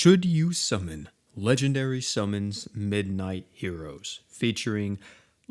Should you summon Legendary Summons Midnight Heroes featuring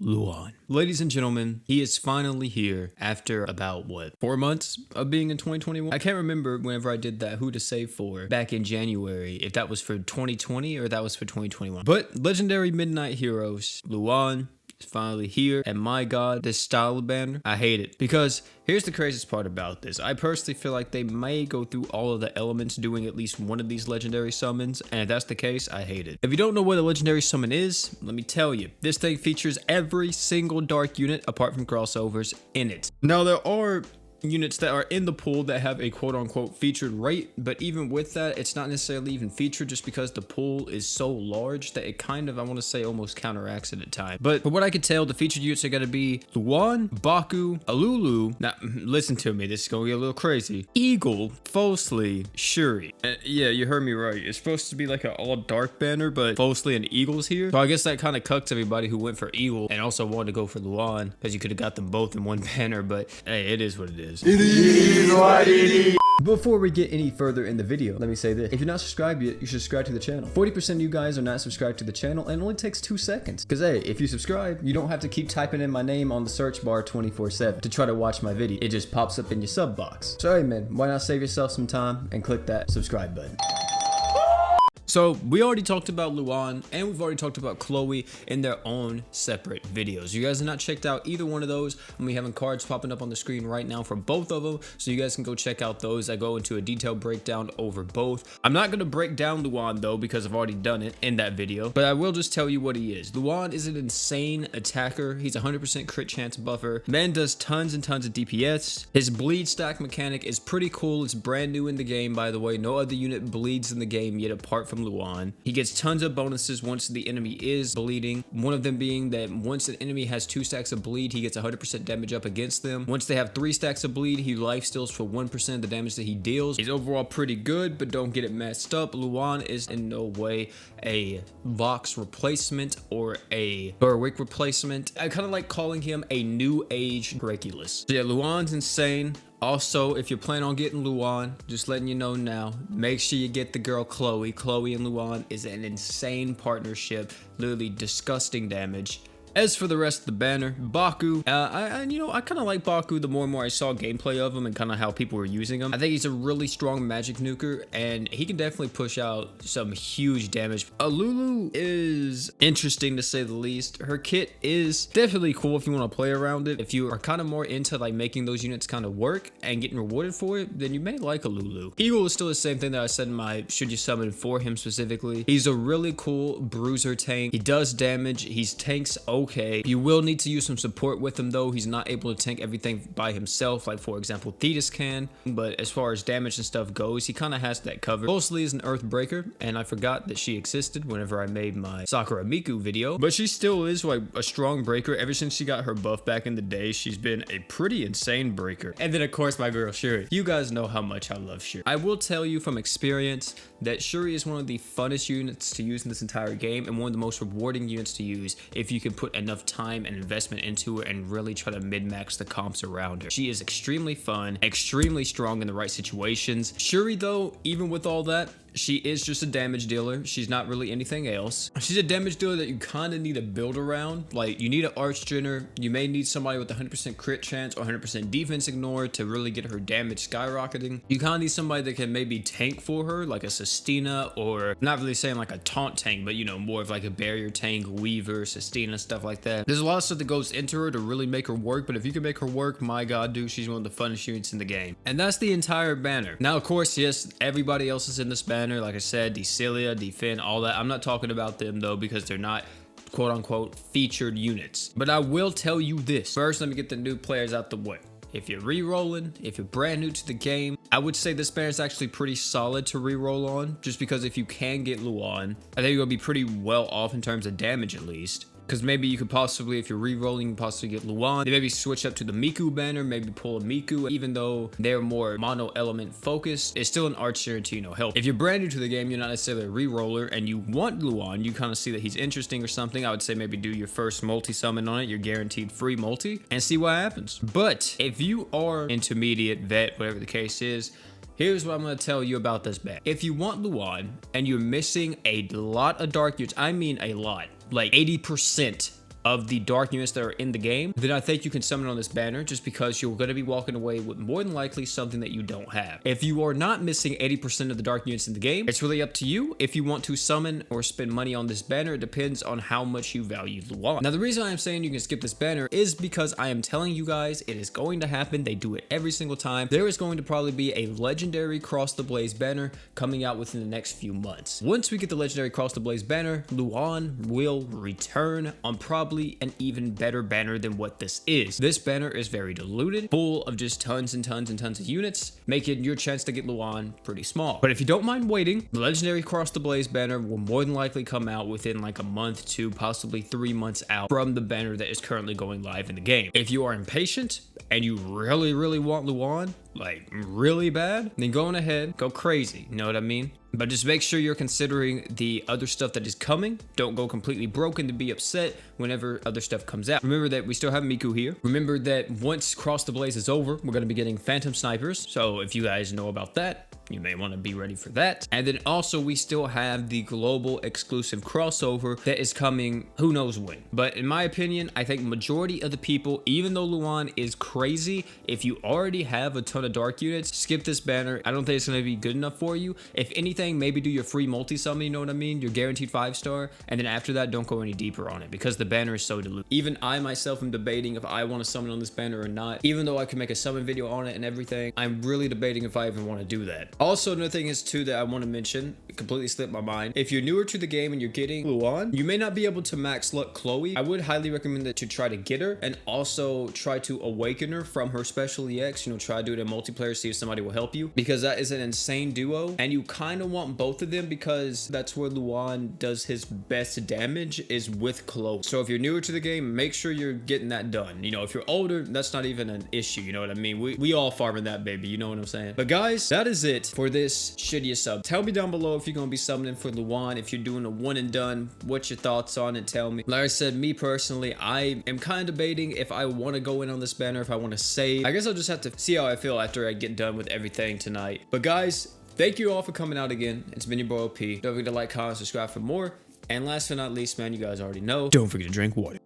Luahn? Ladies and gentlemen, he is finally here after about, 4 months of being in 2021? I can't remember whenever I did that Who to Save For back in January, if that was for 2020 or that was for 2021. But Legendary Midnight Heroes, Luahn, is finally here, and my god, this style of banner, I hate it. Because here's the craziest part about this. I personally feel like they may go through all of the elements doing at least one of these legendary summons, and if that's the case, I hate it. If you don't know what a legendary summon is, let me tell you. This thing features every single dark unit, apart from crossovers, in it. Now, there are units that are in the pool that have a quote-unquote featured rate, but even with that, it's not necessarily even featured just because the pool is so large that it kind of, I want to say, almost counteracts it at times. But from what I could tell, the featured units are going to be Luahn, Baku, Alulu. Now, listen to me, this is going to get a little crazy. Eagle, Fosli, Shuri. Yeah, you heard me right. It's supposed to be like an all-dark banner, but Fosli and Eagle's here. So I guess that kind of cucks everybody who went for Eagle and also wanted to go for Luahn, because you could have got them both in one banner, but hey, it is what it is. It is what it is. Before we get any further in the video, let me say this. If you're not subscribed yet, you should subscribe to the channel. 40% of you guys are not subscribed to the channel, and it only takes 2 seconds. Because hey, if you subscribe, you don't have to keep typing in my name on the search bar 24/7 to try to watch my video. It just pops up in your sub box. So hey man, why not save yourself some time and click that subscribe button. So we already talked about Luahn and we've already talked about Chloe in their own separate videos. You guys have not checked out either one of those, and we having cards popping up on the screen right now for both of them, so you guys can go check out those. I go into a detailed breakdown over both. I'm not going to break down Luahn though, because I've already done it in that video, but I will just tell you what he is. Luahn is an insane attacker. He's 100% crit chance buffer. Man does tons and tons of DPS. His bleed stack mechanic is pretty cool. It's brand new in the game, by the way. No other unit bleeds in the game yet apart from Luahn. He gets tons of bonuses once the enemy is bleeding. One of them being that once an enemy has 2 stacks of bleed, he gets 100% damage up against them. Once they have 3 stacks of bleed, he life steals for 1% of the damage that he deals. He's overall pretty good, but don't get it messed up. Luahn is in no way a Vox replacement or a Berwick replacement. I kind of like calling him a new age Draculus. So yeah, Luahn's insane. Also, if you're planning on getting Luahn, just letting you know now, make sure you get the girl Chloe. Chloe and Luahn is an insane partnership, literally disgusting damage. As for the rest of the banner, Baku, I kind of like Baku the more and more I saw gameplay of him and kind of how people were using him. I think he's a really strong magic nuker, and he can definitely push out some huge damage. Alulu is interesting to say the least. Her kit is definitely cool if you want to play around it. If you are kind of more into like making those units kind of work and getting rewarded for it, then you may like Alulu. Eagle is still the same thing that I said in my should you summon for him specifically. He's a really cool bruiser tank. He does damage. He's tanks okay. You will need to use some support with him though. He's not able to tank everything by himself, like for example Thetis can, but as far as damage and stuff goes, he kind of has that covered. Mostly is an Earthbreaker, and I forgot that she existed whenever I made my Sakura Miku video, but she still is like a strong breaker. Ever since she got her buff back in the day, she's been a pretty insane breaker. And then of course my girl Shuri. You guys know how much I love Shuri. I will tell you from experience that Shuri is one of the funnest units to use in this entire game, and one of the most rewarding units to use if you can put enough time and investment into her and really try to min-max the comps around her. She is extremely fun, extremely strong in the right situations. Shuri though, even with all that, she is just a damage dealer. She's not really anything else. She's a damage dealer that you kind of need to build around. Like, you need an Archgener. You may need somebody with 100% crit chance or 100% defense ignore to really get her damage skyrocketing. You kind of need somebody that can maybe tank for her, like a Sestina, or not really saying like a taunt tank, but you know, more of like a barrier tank, Weaver, Sestina, stuff like that. There's a lot of stuff that goes into her to really make her work, but if you can make her work, my god, dude, she's one of the funnest units in the game. And that's the entire banner. Now, of course, yes, everybody else is in this banner. Like I said, Decilia, Defin, all that. I'm not talking about them though, because they're not quote unquote featured units. But I will tell you this. First, let me get the new players out the way. If you're re-rolling, if you're brand new to the game, I would say this banner is actually pretty solid to re-roll on, just because if you can get Luahn, I think you're gonna be pretty well off in terms of damage at least. Because maybe you could possibly, if you're re-rolling, possibly get Luahn. They maybe switch up to the Miku banner, maybe pull a Miku. Even though they're more mono element focused, it's still an Archer to, you know, help. If you're brand new to the game, you're not necessarily a re-roller, and you want Luahn, you kind of see that he's interesting or something, I would say maybe do your first multi-summon on it, your guaranteed free multi, and see what happens. But if you are intermediate, vet, whatever the case is, here's what I'm going to tell you about this banner. If you want Luahn and you're missing a lot of dark units, I mean a lot, like 80% of the dark units that are in the game, then I think you can summon on this banner, just because you're going to be walking away with more than likely something that you don't have. If you are not missing 80% of the dark units in the game, it's really up to you if you want to summon or spend money on this banner. It depends on how much you value Luahn. Now, the reason I'm saying you can skip this banner is because I am telling you guys it is going to happen. They do it every single time. There is going to probably be a legendary Cross the Blaze banner coming out within the next few months. Once we get the legendary Cross the Blaze banner, Luahn will return on probably an even better banner than what this is. This banner is very diluted, full of just tons and tons and tons of units, making your chance to get Luahn pretty small. But if you don't mind waiting, the legendary Cross the Blaze banner will more than likely come out within like a month to possibly 3 months out from the banner that is currently going live in the game. If you are impatient and you really want Luahn, like really bad, then go on ahead, go crazy, you know what I mean? But just make sure you're considering the other stuff that is coming. Don't go completely broken to be upset whenever other stuff comes out. Remember that we still have Miku here. Remember that once Cross the Blaze is over, we're going to be getting Phantom Snipers. So if you guys know about that, you may want to be ready for that. And then also we still have the global exclusive crossover that is coming who knows when. But in my opinion, I think majority of the people, even though Luahn is crazy, if you already have a ton of dark units, skip this banner. I don't think it's going to be good enough for you. If anything, maybe do your free multi-summon, you know what I mean? Your guaranteed 5-star. And then after that, don't go any deeper on it because the banner is so diluted. Even I myself am debating if I want to summon on this banner or not. Even though I can make a summon video on it and everything, I'm really debating if I even want to do that. Also, another thing is too that I want to mention, it completely slipped my mind. If you're newer to the game and you're getting Luahn, you may not be able to max luck Chloe. I would highly recommend that you try to get her and also try to awaken her from her special EX. You know, try to do it in multiplayer, see if somebody will help you, because that is an insane duo and you kind of want both of them because that's where Luahn does his best damage, is with Chloe. So if you're newer to the game, make sure you're getting that done. You know, if you're older, that's not even an issue, you know what I mean? We all farming that baby, you know what I'm saying? But guys, that is it for this shittiest sub. Tell me down below if you're gonna be summoning for Luahn, if you're doing a one and done, what's your thoughts on it? Tell me. Like I said, me personally, I am kind of debating if I want to go in on this banner, if I want to save. I guess I'll just have to see how I feel after I get done with everything tonight. But guys, thank you all for coming out again. It's been your boy OP. Don't forget to like, comment, subscribe for more. And last but not least, man, you guys already know, don't forget to drink water.